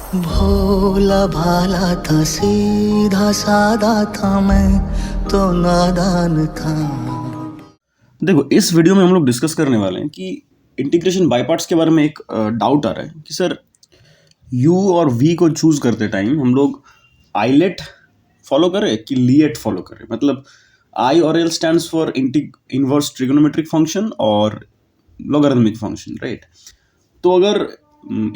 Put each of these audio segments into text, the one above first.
भोला भाला था सीधा सादा था मैं तो नादान था। देखो, इस वीडियो में हम लोग डिस्कस करने वाले हैं कि इंटीग्रेशन बाय पार्ट्स के बारे में एक डाउट आ रहा है कि सर यू और वी को चूज करते टाइम हम लोग आइलेट फॉलो करें कि लीएट फॉलो करें। मतलब आई और L stands for inverse trigonometric function और लॉगरिथमिक फंक्शन, राइट। तो अगर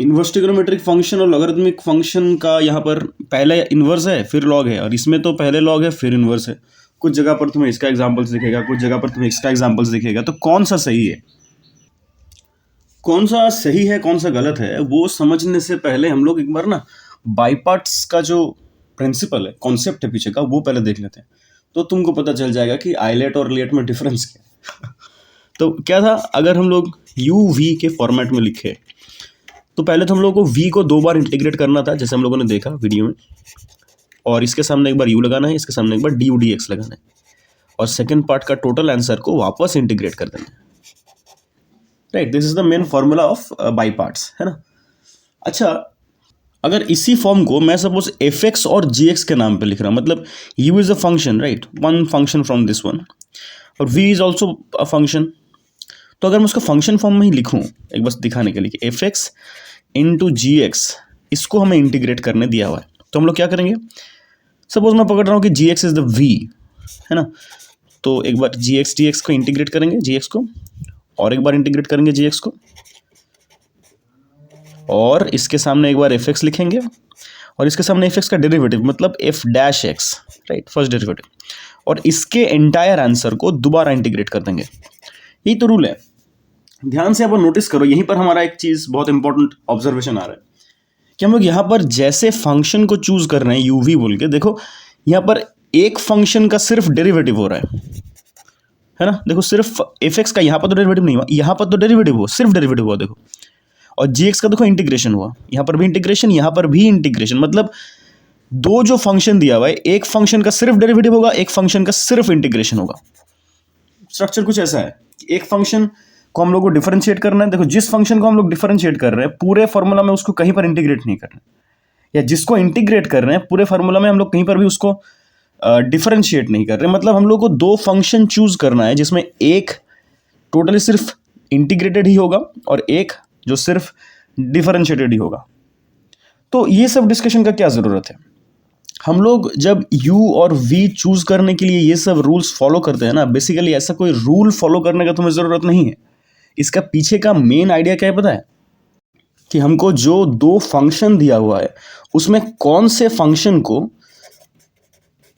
इनवर्स ट्रिगोनोमेट्रिक फंक्शन और लॉगरिथमिक फंक्शन का यहाँ पर पहले इनवर्स है फिर लॉग है, और इसमें तो पहले लॉग है फिर इनवर्स है। कुछ जगह पर तुम्हें इसका एग्जाम्पल्स दिखेगा, कुछ जगह पर तुम्हें इसका एग्जाम्पल्स दिखेगा। तो कौन सा सही है, कौन सा सही है, कौन सा गलत है, वो समझने से पहले हम लोग एक बार ना बाई पार्ट्स का जो प्रिंसिपल है, कॉन्सेप्ट है पीछे का, वो पहले देख लेते हैं। तो तुमको पता चल जाएगा कि आइलेट और लेट में डिफरेंस क्या है। तो क्या था, अगर हम लोग यू वी के फॉर्मेट में लिखे तो पहले तो हम लोग को v को 2 बार इंटीग्रेट करना था, जैसे हम लोगों ने देखा वीडियो में। और इसके सामने एक बार u लगाना है, इसके सामने एक बार डी डी एक्स लगाना है, और सेकंड पार्ट का टोटल आंसर को वापस इंटीग्रेट कर देना है, right. This is the main formula of by parts, है ना। अच्छा, अगर इसी फॉर्म को मैं सपोज एफ एक्स और जी एक्स के नाम पे लिख रहा हूँ, मतलब u is a function, right, one function from this one, और v is also a function. तो अगर मैं उसको फंक्शन फॉर्म में ही लिखूँ, एक बस दिखाने के लिए कि एफ एक्स इंटू जी एक्स, इसको हमें इंटीग्रेट करने दिया हुआ है, तो हम लोग क्या करेंगे। सपोज मैं पकड़ रहा हूँ कि जी एक्स इज द वी, है ना। तो एक बार जी एक्स डी एक्स को इंटीग्रेट करेंगे, जी एक्स को, और एक बार इंटीग्रेट करेंगे जी एक्स को, और इसके सामने एक बार एफ एक्स लिखेंगे, और इसके सामने एफ एक्स का डेरिवेटिव मतलब F dash x, right, first derivative, और इसके एंटायर आंसर को दोबारा इंटीग्रेट कर देंगे। यही तो रूल है। ध्यान से आप नोटिस करो, यहीं पर हमारा एक चीज बहुत इंपॉर्टेंट ऑब्जर्वेशन आ रहा है कि हम लोग यहाँ पर जैसे फंक्शन को चूज कर रहे हैं यू वी बोल के, देखो यहाँ पर एक फंक्शन का सिर्फ डेरिवेटिव हो रहा है ना। देखो सिर्फ एफ एक्स का यहाँ पर तो डेरिवेटिव नहीं हुआ, यहाँ पर तो डेरिवेटिव हुआ, सिर्फ डेरिवेटिव हुआ देखो। और जी एक्स का देखो इंटीग्रेशन हुआ, यहाँ पर भी इंटीग्रेशन, यहाँ पर भी इंटीग्रेशन। मतलब दो जो फंक्शन दिया हुआ है, एक फंक्शन का सिर्फ डेरिवेटिव होगा, एक फंक्शन का सिर्फ इंटीग्रेशन होगा। स्ट्रक्चर कुछ ऐसा है कि एक फंक्शन को हम लोग को डिफरेंशिएट करना है। देखो जिस फंक्शन को हम लोग डिफरेंशिएट कर रहे हैं पूरे फॉर्मूला में उसको कहीं पर इंटीग्रेट नहीं करना है, या जिसको इंटीग्रेट कर रहे हैं पूरे फॉर्मूला में हम लोग कहीं पर भी उसको डिफरेंशिएट नहीं कर रहे। मतलब हम लोग को 2 फंक्शन चूज करना है जिसमें एक टोटली सिर्फ इंटीग्रेटेड ही होगा और एक जो सिर्फ डिफरेंशिएटेड ही होगा। तो ये सब डिस्कशन का क्या ज़रूरत है। हम लोग जब u और v चूज करने के लिए ये सब रूल्स फॉलो करते हैं ना, बेसिकली ऐसा कोई रूल फॉलो करने का तुम्हें ज़रूरत नहीं है। इसका पीछे का मेन आइडिया क्या है पता है, कि हमको जो 2 फंक्शन दिया हुआ है उसमें कौन से फंक्शन को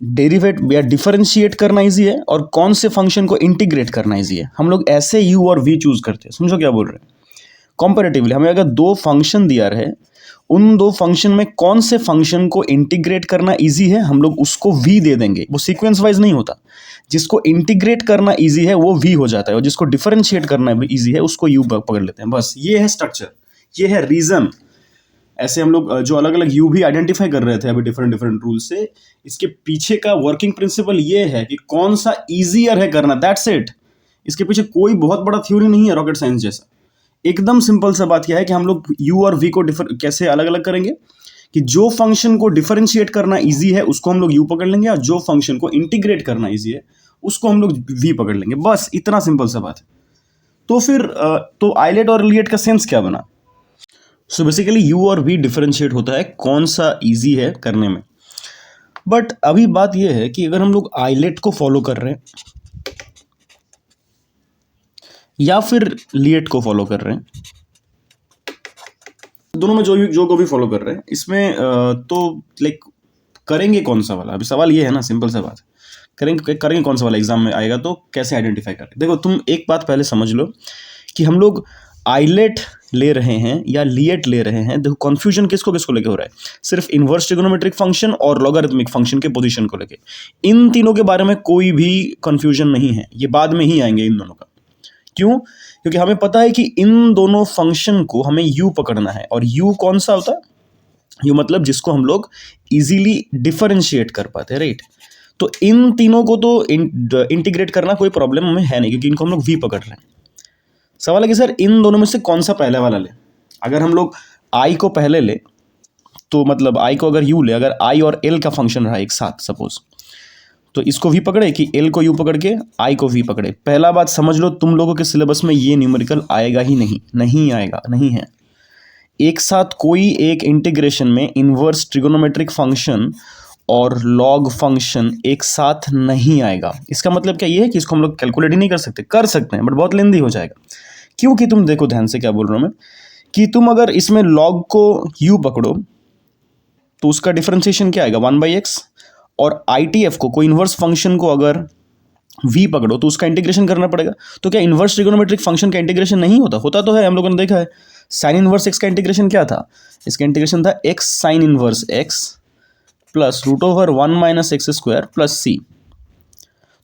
डेरिवेट या डिफरेंशिएट करना इजी है और कौन से फंक्शन को इंटीग्रेट करना इजी है। हम लोग ऐसे u और v चूज करते हैं। समझो क्या बोल रहे हैं। कंपैरेटिवली हमें अगर 2 फंक्शन दिया रहे, उन 2 फंक्शन में कौन से फंक्शन को इंटीग्रेट करना इजी है, हम लोग उसको v दे देंगे। वो सीक्वेंस वाइज नहीं होता, जिसको इंटीग्रेट करना इजी है वो v हो जाता है, और जिसको डिफरेंशिएट करना इजी है उसको u पकड़ लेते हैं। बस ये है स्ट्रक्चर, ये है रीजन। ऐसे हम लोग जो अलग अलग u भी आइडेंटिफाई कर रहे थे अभी डिफरेंट डिफरेंट रूल से, इसके पीछे का वर्किंग प्रिंसिपल ये है कि कौन सा ईजियर है करना, दैट्स इट। इसके पीछे कोई बहुत बड़ा थ्योरी नहीं है रॉकेट साइंस जैसा। एकदम सिंपल सा बात क्या है कि हम लोग u और v को कैसे अलग अलग करेंगे, कि जो फंक्शन को डिफरेंशिएट करना इजी है उसको हम लोग u पकड़ लेंगे, और जो फंक्शन को इंटीग्रेट करना इजी है उसको हम लोग v पकड़ लेंगे। बस इतना सिंपल सा बात है। तो फिर तो आइलेट और लिएट का सेंस क्या बना। सो बेसिकली u और v डिफरेंशिएट होता है कौन सा इजी है करने में। बट अभी बात यह है कि अगर हम लोग आइलेट को फॉलो कर रहे हैं या फिर लिएट को फॉलो कर रहे हैं, दोनों में जो को भी फॉलो कर रहे हैं, इसमें तो लाइक करेंगे कौन सा वाला। अभी सवाल ये है ना, सिंपल सा बात, करेंगे कौन सा वाला एग्जाम में आएगा, तो कैसे आइडेंटिफाई करें। देखो तुम एक बात पहले समझ लो कि हम लोग आइलेट ले रहे हैं या लिएट ले रहे हैं। देखो कन्फ्यूजन किसको किसको लेके हो रहा है, सिर्फ इनवर्स ट्रिगोनोमेट्रिक फंक्शन और लॉगरिथमिक फंक्शन के पोजीशन को लेके। इन तीनों के बारे में कोई भी कन्फ्यूजन नहीं है, ये बाद में ही आएंगे इन दोनों का। क्यों, क्योंकि हमें पता है कि इन दोनों फंक्शन को हमें u पकड़ना है, और u कौन सा होता है, u मतलब जिसको हम लोग इजीली डिफरेंशिएट कर पाते हैं, राइट। तो इन तीनों को तो इंटीग्रेट करना कोई प्रॉब्लम हमें है नहीं, क्योंकि इनको हम लोग v पकड़ रहे हैं। सवाल है कि सर इन दोनों में से कौन सा पहले वाला ले। अगर हम लोग i को पहले ले तो मतलब आई को अगर यू ले, अगर आई और एल का फंक्शन रहा एक साथ सपोज, तो इसको वी पकड़े कि एल को यू पकड़ के आई को वी पकड़े। पहला बात समझ लो, तुम लोगों के सिलेबस में ये न्यूमेरिकल आएगा ही नहीं, नहीं आएगा, नहीं है। एक साथ कोई एक इंटीग्रेशन में इन्वर्स ट्रिगोनोमेट्रिक फंक्शन और लॉग फंक्शन एक साथ नहीं आएगा। इसका मतलब क्या ये है कि इसको हम लोग कैलकुलेट ही नहीं कर सकते, कर सकते हैं बट बहुत लेंदी हो जाएगा। क्योंकि तुम देखो ध्यान से क्या बोल रहा हूँ मैं, कि तुम अगर इसमें लॉग को u पकड़ो तो उसका डिफरेंशिएशन क्या आएगा 1/x, और ITF को कोई इन्वर्स फंक्शन को अगर v पकड़ो तो उसका इंटीग्रेशन करना पड़ेगा। तो क्या इन्वर्स ट्रिगोनोमेट्रिक फंक्शन का इंटीग्रेशन नहीं होता? होता तो है, हम लोगों ने देखा है। साइन इन्वर्स x का इंटीग्रेशन क्या था? इसका इंटीग्रेशन था x sign inverse x plus √1 - x² c।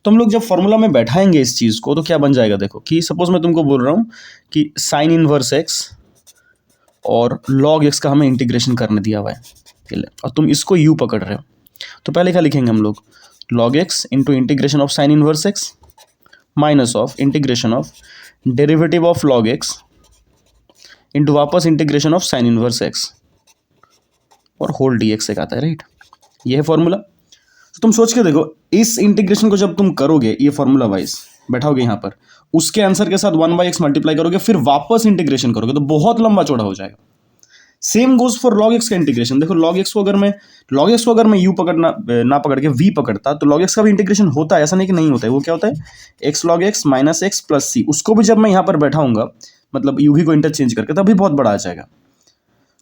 तो हम लोग जब फॉर्मूला में बैठाएंगे इस चीज़ को तो क्या बन जाएगा, देखो कि सपोज मैं तुमको बोल रहा हूँ कि साइन इन्वर्स x और लॉग x का हमें इंटीग्रेशन करने दिया हुआ है, ठीक है, और तुम इसको u पकड़ रहे हो, तो पहले क्या लिखेंगे हम लोग, log x into integration of sine inverse x minus of integration of derivative of log x into वापस integration of sine inverse x और होल dx एक आता है, राइट। ये है फॉर्मूला। तो तुम सोच के देखो, इस इंटीग्रेशन को जब तुम करोगे ये फॉर्मूला वाइज बैठाओगे यहाँ पर, उसके आंसर के साथ 1/x मल्टीप्लाई करोगे, फिर वापस इंटीग्रेशन करोगे तो बहुत लंबा चौड़ा हो जाएगा। Same goes for log x का इंटीग्रेशन। देखो लॉग एक्स को अगर मैं यू पकड़ना ना पकड़ के वी पकड़ता तो लॉग एक्स का भी इंटीग्रेशन होता है, ऐसा नहीं कि नहीं होता है। वो क्या होता है, x log x minus x plus C. उसको भी जब मैं यहाँ पर बैठाऊंगा मतलब यू भी को इंटरचेंज करके, तभी बहुत बड़ा आ जाएगा।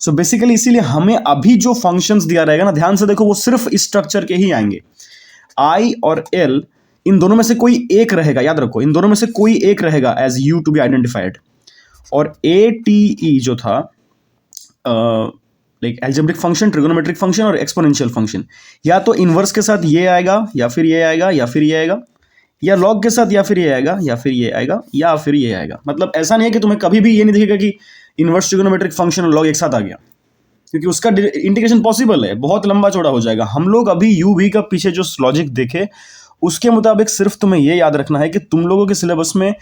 सो बेसिकली इसीलिए हमें अभी जो फंक्शंस दिया रहेगा ना, ध्यान से देखो, वो सिर्फ इस स्ट्रक्चर के ही आएंगे। आई और एल, इन दोनों में से कोई एक रहेगा, याद रखो, इन दोनों में से कोई एक रहेगा as you to be identified. और ए टी ई जो था like algebraic function, trigonometric function और एक्सपोनेंशियल फंक्शन, या तो इनवर्स के साथ ये आएगा या फिर ये आएगा या फिर ये आएगा, या लॉग के साथ या फिर ये आएगा या फिर ये आएगा या फिर ये आएगा। मतलब ऐसा नहीं है कि तुम्हें कभी भी ये नहीं दिखेगा कि इनवर्स ट्रिगोनोमेट्रिक फंक्शन और लॉग एक साथ आ गया, क्योंकि उसका इंटीग्रेशन पॉसिबल है, बहुत लंबा चौड़ा हो जाएगा। हम लोग अभी यू वी का पीछे जो लॉजिक देखे उसके मुताबिक सिर्फ तुम्हें ये याद रखना है कि तुम लोगों के सिलेबस में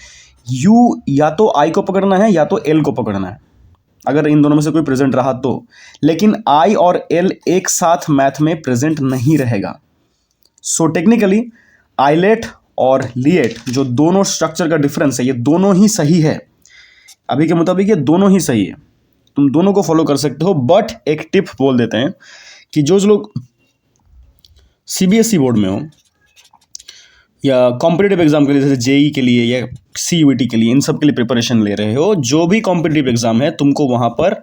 यू या तो आई को पकड़ना है या तो एल को पकड़ना है, अगर इन दोनों में से कोई प्रेजेंट रहा तो। लेकिन आई और एल एक साथ मैथ में प्रेजेंट नहीं रहेगा। सो टेक्निकली आइलेट और लिएट जो दोनों स्ट्रक्चर का डिफरेंस है, ये दोनों ही सही है, अभी के मुताबिक ये दोनों ही सही है, तुम दोनों को फॉलो कर सकते हो। बट एक टिप बोल देते हैं कि जो लोग सीबीएसई बोर्ड में हो या कॉम्पिटिटिव एग्जाम के लिए, जैसे जेई के लिए या सीयूईटी के लिए, इन सब के लिए प्रिपरेशन ले रहे हो, जो भी कॉम्पिटिटिव एग्जाम है तुमको वहाँ पर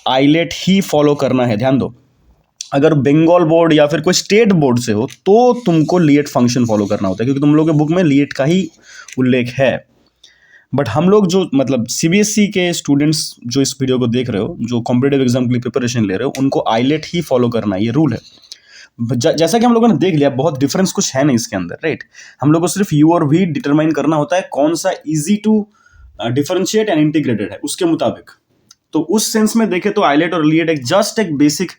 आइलेट ही फॉलो करना है। ध्यान दो, अगर बंगाल बोर्ड या फिर कोई स्टेट बोर्ड से हो तो तुमको लिएट फंक्शन फॉलो करना होता है, क्योंकि तुम लोगों के बुक में लिएट का ही उल्लेख है। बट हम लोग जो मतलब सीबीएसई के स्टूडेंट्स जो इस वीडियो को देख रहे हो, जो कॉम्पिटिटिव एग्जाम के लिए प्रिपरेशन ले रहे हो, उनको आइलेट ही फॉलो करना है, ये रूल है। जैसा कि हम लोगों ने देख लिया, बहुत डिफरेंस कुछ है नहीं इसके अंदर, राइट। हम लोग को सिर्फ यू और वी डिटरमाइन करना होता है कौन सा easy to differentiate and integrated है उसके मुताबिक। तो उस सेंस में देखें तो आइलेट और लिएट एक बेसिक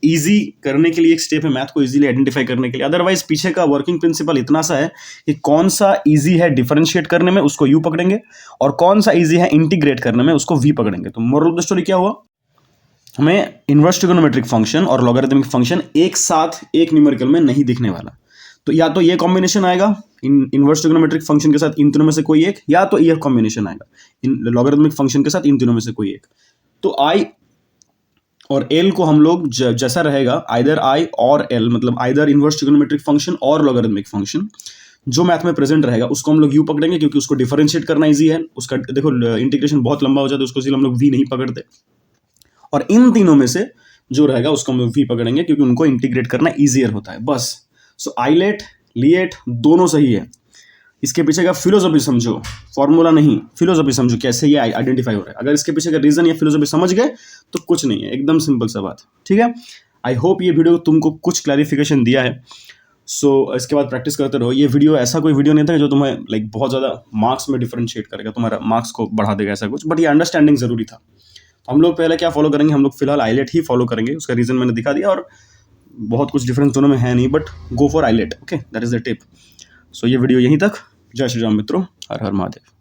इजी करने के लिए एक स्टेप है, मैथ को इजीली आइडेंटिफाई करने के लिए। अदरवाइज पीछे का वर्किंग प्रिंसिपल इतना सा है कि कौन सा इजी है डिफरेंशिएट करने में, उसको यू पकड़ेंगे, और कौन सा इजी है इंटीग्रेट करने में, उसको वी पकड़ेंगे। तो मोरल ऑफ द स्टोरी क्या हुआ, हमें इन्वर्स ट्रिगोनोमेट्रिक फंक्शन और लॉगरिथमिक फंक्शन एक साथ एक न्यूमेरिकल में नहीं दिखने वाला। तो या तो ये कॉम्बिनेशन आएगा इन्वर्स ट्रिगोनोमेट्रिक फंक्शन के साथ इन तीनों में से कोई एक, या तो ये कॉम्बिनेशन आएगा इन लॉगरिथमिक फंक्शन के साथ इन तीनों में से कोई एक। तो आई और एल को हम लोग जैसा रहेगा, आइदर आई और एल, मतलब आइदर इन्वर्स ट्रिगोनोमेट्रिक फंक्शन और लॉगरिथमिक फंक्शन, जो मैथ में प्रेजेंट रहेगा उसको हम लोग यू पकड़ेंगे, क्योंकि उसको डिफरेंशिएट करना इजी है। उसका देखो इंटीग्रेशन बहुत लंबा हो जाता है, उसको इसलिए हम लोग वी नहीं पकड़ते। और इन तीनों में से जो रहेगा उसको हम लोग वी पकड़ेंगे, क्योंकि उनको इंटीग्रेट करना ईजियर होता है, बस। सो आइलेट लिएट दोनों सही है। इसके पीछे का फिलोसॉफी समझो, फॉर्मूला नहीं, फिलोसॉफी समझो कैसे ये आइडेंटिफाई हो रहा है। अगर इसके पीछे का रीजन या फिलोसॉफी समझ गए तो कुछ नहीं है, एकदम सिंपल सा बात, ठीक है। आई होप ये वीडियो तुमको कुछ क्लैरिफिकेशन दिया है। सो इसके बाद प्रैक्टिस करते रहो। ये वीडियो ऐसा कोई वीडियो नहीं था जो तुम्हें लाइक बहुत ज़्यादा मार्क्स में डिफरेंशिएट करेगा, तुम्हारा मार्क्स को बढ़ा देगा ऐसा कुछ, बट ये अंडरस्टैंडिंग जरूरी था। हम लोग पहले क्या फॉलो करेंगे, हम लोग फिलहाल आइलेट ही फॉलो करेंगे, उसका रीजन मैंने दिखा दिया, और बहुत कुछ डिफरेंस दोनों में है नहीं, but go for eyelet, okay, that is the tip. So ये वीडियो यहीं तक। जय श्री राम मित्रों, हर हर महादेव।